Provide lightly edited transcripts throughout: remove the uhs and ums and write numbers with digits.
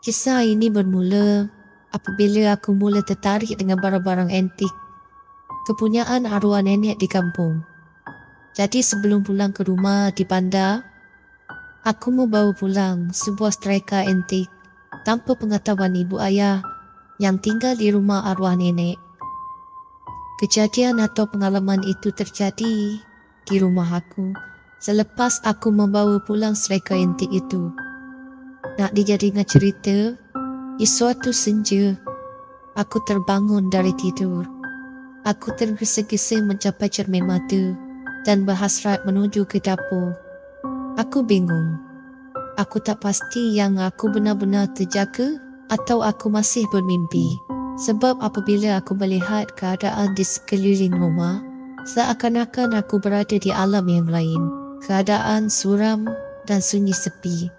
Kisah ini bermula apabila aku mula tertarik dengan barang-barang antik, kepunyaan arwah nenek di kampung. Jadi sebelum pulang ke rumah di bandar, aku membawa pulang sebuah striker antik tanpa pengetahuan ibu ayah yang tinggal di rumah arwah nenek. Kejadian atau pengalaman itu terjadi di rumah aku selepas aku membawa pulang striker antik itu. Nak dijadikan cerita, di suatu senja, aku terbangun dari tidur. Aku tergesa-gesa mencapai cermin mata dan berhasrat menuju ke dapur. Aku bingung. Aku tak pasti yang aku benar-benar terjaga atau aku masih bermimpi. Sebab apabila aku melihat keadaan di sekeliling rumah, seakan-akan aku berada di alam yang lain. Keadaan suram dan sunyi sepi.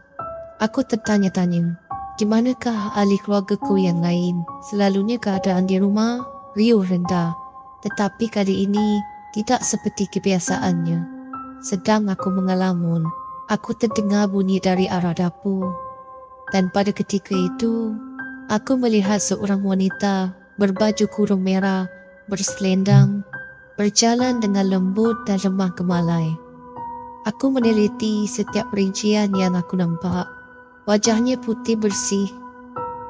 Aku tertanya-tanya, di manakah ahli keluargaku yang lain? Selalunya keadaan di rumah riuh rendah, tetapi kali ini tidak seperti kebiasaannya. Sedang aku mengelamun, aku terdengar bunyi dari arah dapur. Dan pada ketika itu, aku melihat seorang wanita berbaju kurung merah, berselendang, berjalan dengan lembut dan lemah gemalai. Aku meneliti setiap perincian yang aku nampak. Wajahnya putih bersih,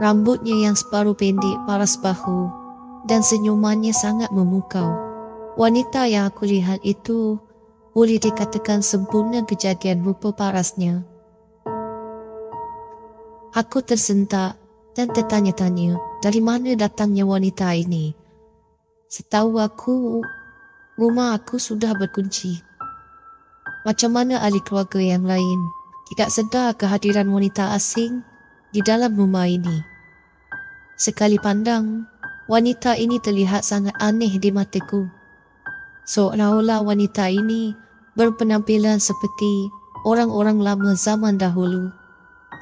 rambutnya yang separuh pendek paras bahu, dan senyumannya sangat memukau. Wanita yang aku lihat itu boleh dikatakan sempurna kejadian rupa parasnya. Aku tersentak dan tertanya-tanya dari mana datangnya wanita ini. Setahu aku, rumah aku sudah berkunci. Macam mana ahli keluarga yang lain tidak sedar kehadiran wanita asing di dalam rumah ini? Sekali pandang, wanita ini terlihat sangat aneh di mataku. Seolah-olah wanita ini berpenampilan seperti orang-orang lama zaman dahulu.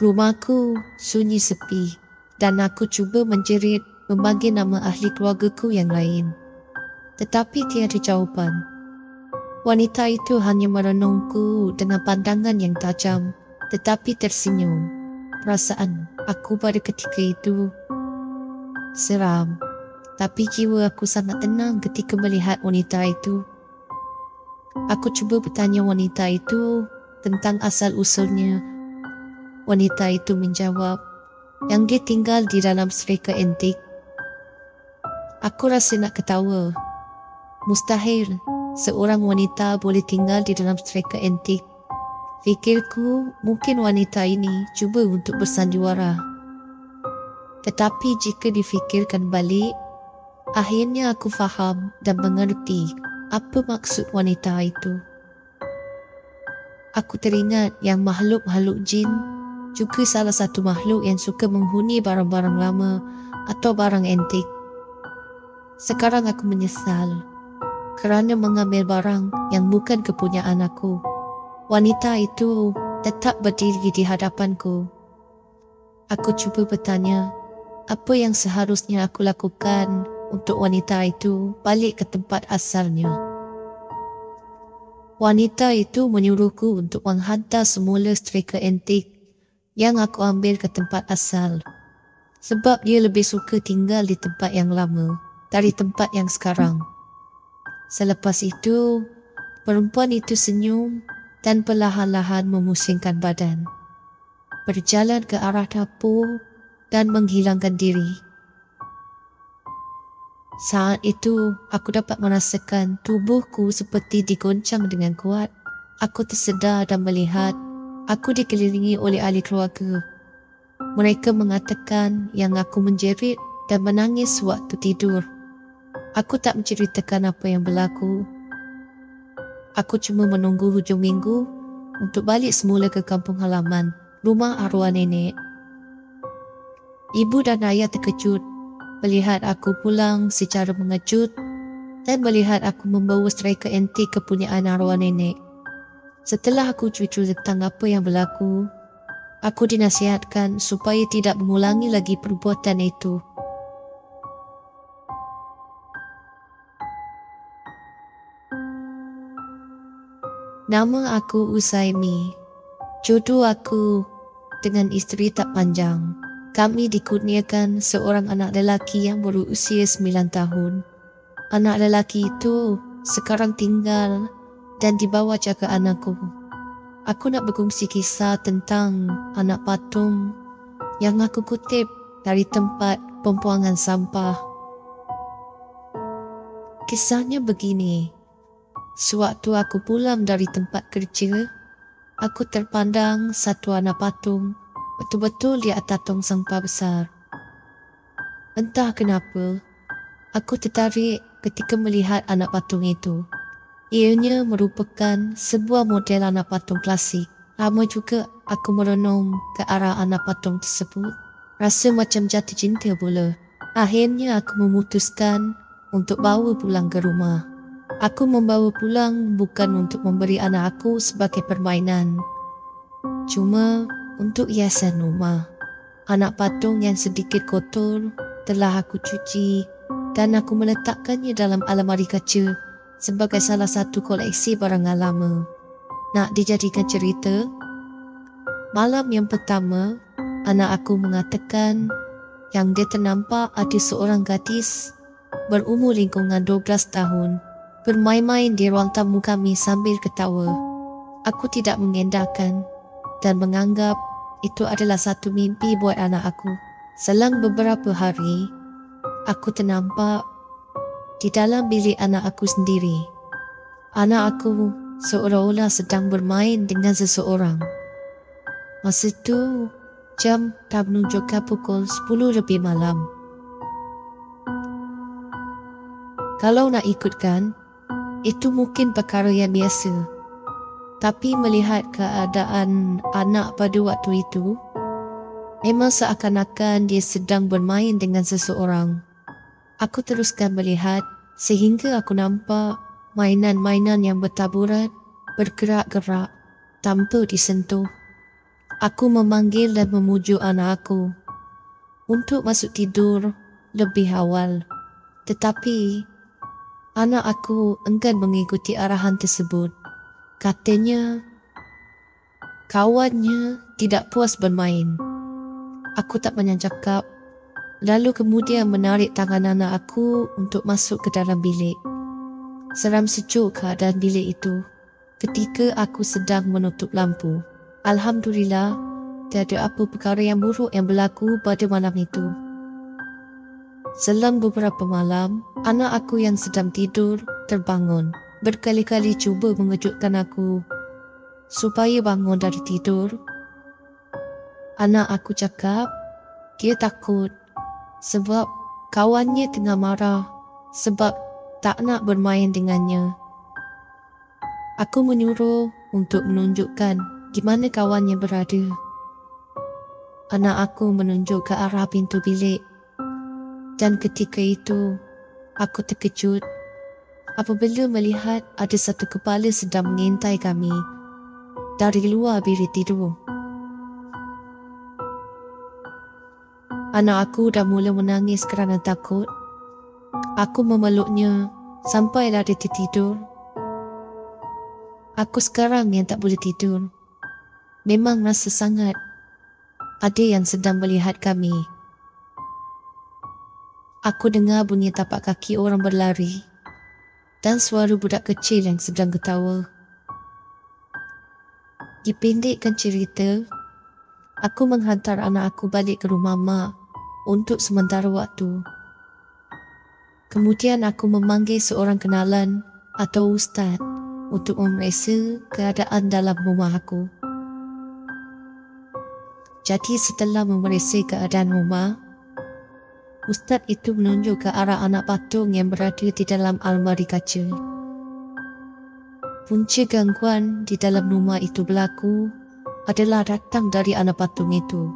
Rumahku sunyi sepi dan aku cuba menjerit membagi nama ahli keluargaku yang lain. Tetapi tiada jawapan. Wanita itu hanya merenungku dengan pandangan yang tajam tetapi tersenyum. Perasaan aku pada ketika itu seram, tapi jiwa aku sangat tenang ketika melihat wanita itu. Aku cuba bertanya wanita itu tentang asal-usulnya. Wanita itu menjawab yang dia tinggal di dalam striker antik. Aku rasa nak ketawa. Mustahil seorang wanita boleh tinggal di dalam striker antik. Fikirku mungkin wanita ini cuba untuk bersandiwara. Tetapi jika difikirkan balik, akhirnya aku faham dan mengerti apa maksud wanita itu. Aku teringat yang makhluk-makhluk jin juga salah satu makhluk yang suka menghuni barang-barang lama atau barang antik. Sekarang aku menyesal kerana mengambil barang yang bukan kepunyaan aku. Wanita itu tetap berdiri di hadapanku. Aku cuba bertanya, apa yang seharusnya aku lakukan untuk wanita itu balik ke tempat asalnya. Wanita itu menyuruhku untuk menghantar semula striker antik yang aku ambil ke tempat asal. Sebab dia lebih suka tinggal di tempat yang lama dari tempat yang sekarang. Selepas itu, perempuan itu senyum dan perlahan-lahan memusingkan badan, berjalan ke arah dapur dan menghilangkan diri. Saat itu, aku dapat merasakan tubuhku seperti digoncang dengan kuat. Aku tersedar dan melihat aku dikelilingi oleh ahli keluarga. Mereka mengatakan yang aku menjerit dan menangis waktu tidur. Aku tak menceritakan apa yang berlaku. Aku cuma menunggu hujung minggu untuk balik semula ke kampung halaman, rumah arwah nenek. Ibu dan ayah terkejut melihat aku pulang secara mengejut dan melihat aku membawa striker antik kepunyaan arwah nenek. Setelah aku jujur tentang apa yang berlaku, aku dinasihatkan supaya tidak mengulangi lagi perbuatan itu. Nama aku Usaimi. Jodoh aku dengan isteri tak panjang. Kami dikurniakan seorang anak lelaki yang berusia 9 tahun. Anak lelaki itu sekarang tinggal dan di bawah jagaan aku. Aku nak berkongsi kisah tentang anak patung yang aku kutip dari tempat pembuangan sampah. Kisahnya begini. Sewaktu aku pulang dari tempat kerja, aku terpandang satu anak patung betul-betul di atas tong sampah besar. Entah kenapa, aku tertarik ketika melihat anak patung itu. Ianya merupakan sebuah model anak patung klasik. Lama juga aku merenung ke arah anak patung tersebut. Rasa macam jatuh cinta pula. Akhirnya aku memutuskan untuk bawa pulang ke rumah. Aku membawa pulang bukan untuk memberi anak aku sebagai permainan, cuma untuk hiasan rumah. Anak patung yang sedikit kotor telah aku cuci dan aku meletakkannya dalam almari kaca sebagai salah satu koleksi barang lama. Nak dijadikan cerita, malam yang pertama, anak aku mengatakan yang dia ternampak ada seorang gadis berumur lingkungan 12 tahun bermain-main di ruang tamu kami sambil ketawa. Aku tidak mengendahkan dan menganggap itu adalah satu mimpi buat anak aku. Selang beberapa hari, aku ternampak di dalam bilik anak aku sendiri. Anak aku seolah-olah sedang bermain dengan seseorang. Masa itu, jam dah menunjukkan pukul 10 lebih malam. Kalau nak ikutkan, itu mungkin perkara yang biasa. Tapi melihat keadaan anak pada waktu itu, memang seakan-akan dia sedang bermain dengan seseorang. Aku teruskan melihat sehingga aku nampak mainan-mainan yang bertaburan bergerak-gerak tanpa disentuh. Aku memanggil dan memujuk anak aku untuk masuk tidur lebih awal. Tetapi anak aku enggan mengikuti arahan tersebut. Katanya kawannya tidak puas bermain. Aku tak banyak cakap. Lalu kemudian menarik tangan anak aku untuk masuk ke dalam bilik. Seram sejuk keadaan bilik itu ketika aku sedang menutup lampu. Alhamdulillah, tiada apa perkara yang buruk yang berlaku pada malam itu. Selang beberapa malam, anak aku yang sedang tidur terbangun. Berkali-kali cuba mengejutkan aku supaya bangun dari tidur. Anak aku cakap dia takut sebab kawannya tengah marah sebab tak nak bermain dengannya. Aku menyuruh untuk menunjukkan di mana kawannya berada. Anak aku menunjuk ke arah pintu bilik. Dan ketika itu, aku terkejut apabila melihat ada satu kepala sedang mengintai kami dari luar bilik tidur. Anak aku dah mula menangis kerana takut. Aku memeluknya sampailah dia tertidur. Aku sekarang yang tak boleh tidur. Memang rasa sangat ada yang sedang melihat kami. Aku dengar bunyi tapak kaki orang berlari dan suara budak kecil yang sedang ketawa. Dipendekkan cerita, aku menghantar anak aku balik ke rumah mak untuk sementara waktu. Kemudian aku memanggil seorang kenalan atau ustaz untuk memeriksa keadaan dalam rumah aku. Jadi setelah memeriksa keadaan rumah, ustaz itu menunjuk ke arah anak patung yang berada di dalam almari kaca. Punca gangguan di dalam rumah itu berlaku adalah datang dari anak patung itu.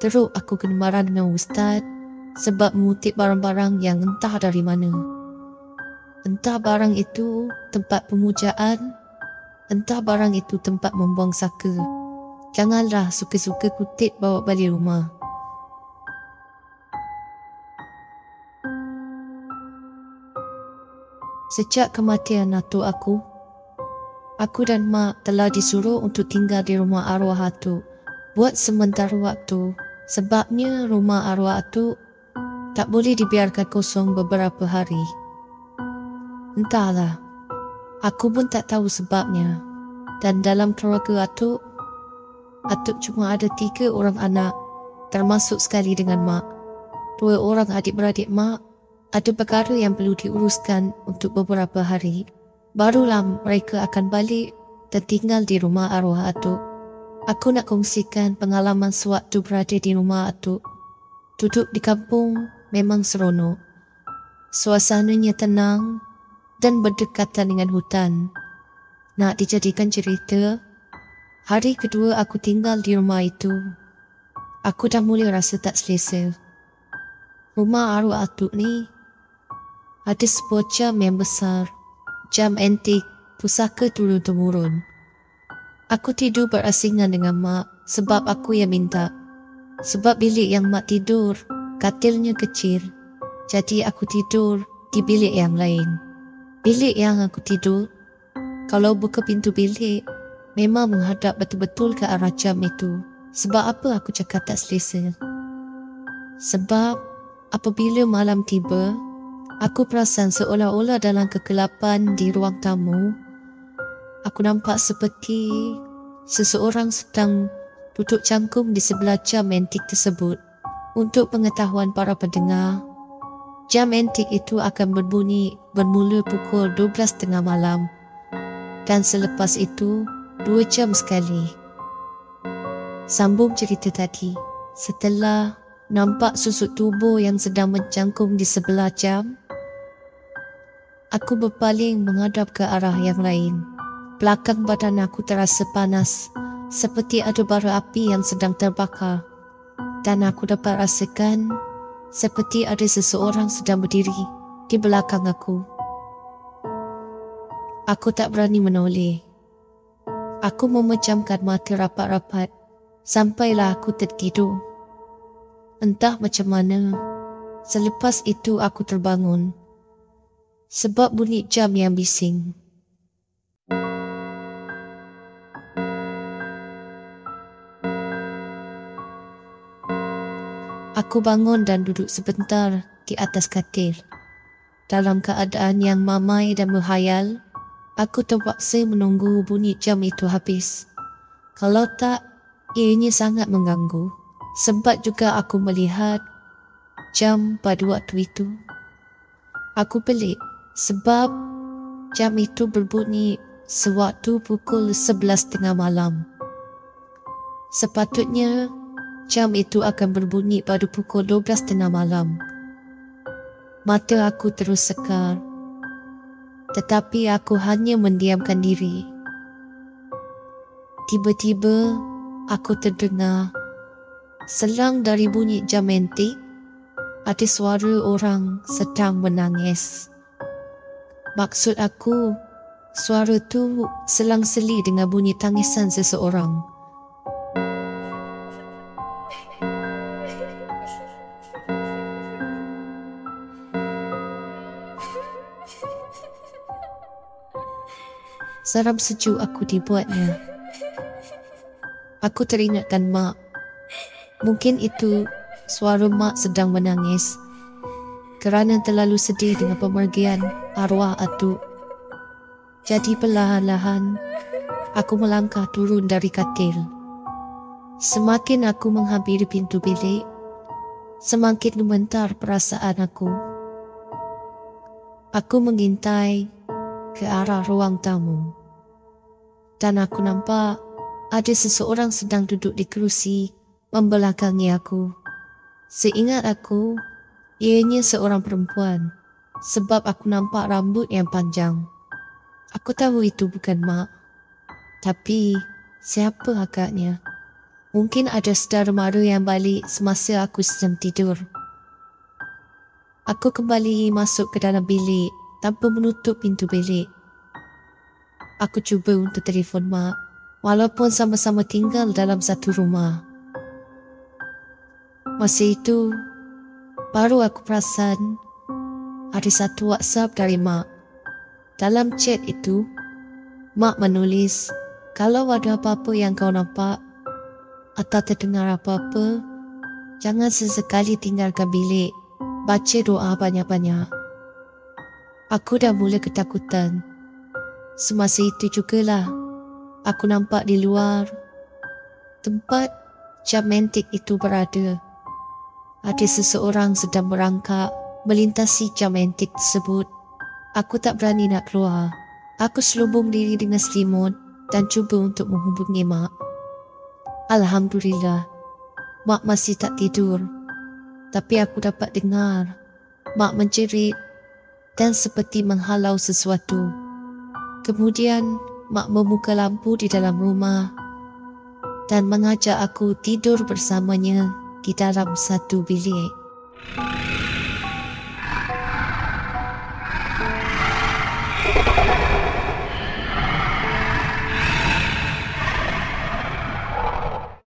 Teruk aku kena marah dengan ustaz sebab mengutip barang-barang yang entah dari mana. Entah barang itu tempat pemujaan, entah barang itu tempat membuang saka. Janganlah suka-suka kutip bawa balik rumah. Sejak kematian atuk aku dan mak telah disuruh untuk tinggal di rumah arwah atuk buat sementara waktu Sebabnya rumah arwah atuk tak boleh dibiarkan kosong beberapa hari. Entahlah, aku pun tak tahu sebabnya. Dan dalam keluarga atuk cuma ada 3 orang anak, termasuk sekali dengan mak. 2 orang adik-beradik mak ada perkara yang perlu diuruskan untuk beberapa hari. Barulah mereka akan balik dan tinggal di rumah arwah atuk. Aku nak kongsikan pengalaman sewaktu berada di rumah atuk. Duduk di kampung memang seronok. Suasananya tenang dan berdekatan dengan hutan. Nak dijadikan cerita, hari kedua aku tinggal di rumah itu, aku dah mula rasa tak selesa. Rumah arwah atuk ni ada sebuah jam yang besar, jam antik, pusaka turun-temurun. Aku tidur berasingan dengan mak sebab aku yang minta. Sebab bilik yang mak tidur, katilnya kecil. Jadi aku tidur di bilik yang lain. Bilik yang aku tidur, kalau buka pintu bilik, memang menghadap betul-betul ke arah jam itu. Sebab apa aku cakap tak selesa? Sebab apabila malam tiba, aku perasan seolah-olah dalam kegelapan di ruang tamu, aku nampak seperti seseorang sedang duduk cangkung di sebelah jam antik tersebut. Untuk pengetahuan para pendengar, jam antik itu akan berbunyi bermula pukul 12.30 malam dan selepas itu 2 jam sekali. Sambung cerita tadi, setelah nampak susuk tubuh yang sedang mencangkung di sebelah jam, aku berpaling menghadap ke arah yang lain. Belakang badan aku terasa panas, seperti ada bara api yang sedang terbakar. Dan aku dapat rasakan seperti ada seseorang sedang berdiri di belakang aku. Aku tak berani menoleh. Aku memejamkan mata rapat-rapat sampailah aku tertidur. Entah macam mana, selepas itu aku terbangun sebab bunyi jam yang bising. Aku bangun dan duduk sebentar di atas katil. Dalam keadaan yang mamai dan berhayal, aku terpaksa menunggu bunyi jam itu habis. Kalau tak, ianya sangat mengganggu. Sempat juga aku melihat jam pada waktu itu. Aku pelik sebab jam itu berbunyi sewaktu pukul 11.30 malam. Sepatutnya jam itu akan berbunyi pada pukul 12.30 malam. Mata aku terus sekar, tetapi aku hanya mendiamkan diri. Tiba-tiba aku terdengar selang dari bunyi jam antik, ada suara orang sedang menangis. Maksud aku, suara tu selang-seli dengan bunyi tangisan seseorang. Seram sejuk aku dibuatnya. Aku teringatkan mak. Mungkin itu suara mak sedang menangis kerana terlalu sedih dengan pemergian arwah atuk. Jadi perlahan-lahan aku melangkah turun dari katil. Semakin aku menghampiri pintu bilik, semakin gemetar perasaan aku. Aku mengintai ke arah ruang tamu dan aku nampak ada seseorang sedang duduk di kerusi membelakangi aku. Seingat aku, ianya seorang perempuan sebab aku nampak rambut yang panjang. Aku tahu itu bukan mak, tapi siapa agaknya? Mungkin ada saudara mara yang balik semasa aku sedang tidur. Aku kembali masuk ke dalam bilik tanpa menutup pintu bilik. Aku cuba untuk telefon mak, walaupun sama-sama tinggal dalam satu rumah. Masa itu, baru aku perasan ada satu WhatsApp dari mak. Dalam chat itu, mak menulis, kalau ada apa-apa yang kau nampak atau terdengar apa-apa, Jangan sesekali tinggalkan bilik. Baca doa banyak-banyak. Aku dah mula ketakutan. Semasa itu jugalah aku nampak di luar tempat jam antik itu berada. Ada seseorang sedang merangkak melintasi jam antik tersebut. Aku tak berani nak keluar. Aku selubung diri dengan selimut dan cuba untuk menghubungi mak. Alhamdulillah, mak masih tak tidur. Tapi aku dapat dengar mak menjerit dan seperti menghalau sesuatu. Kemudian mak membuka lampu di dalam rumah dan mengajak aku tidur bersamanya di dalam satu bilik.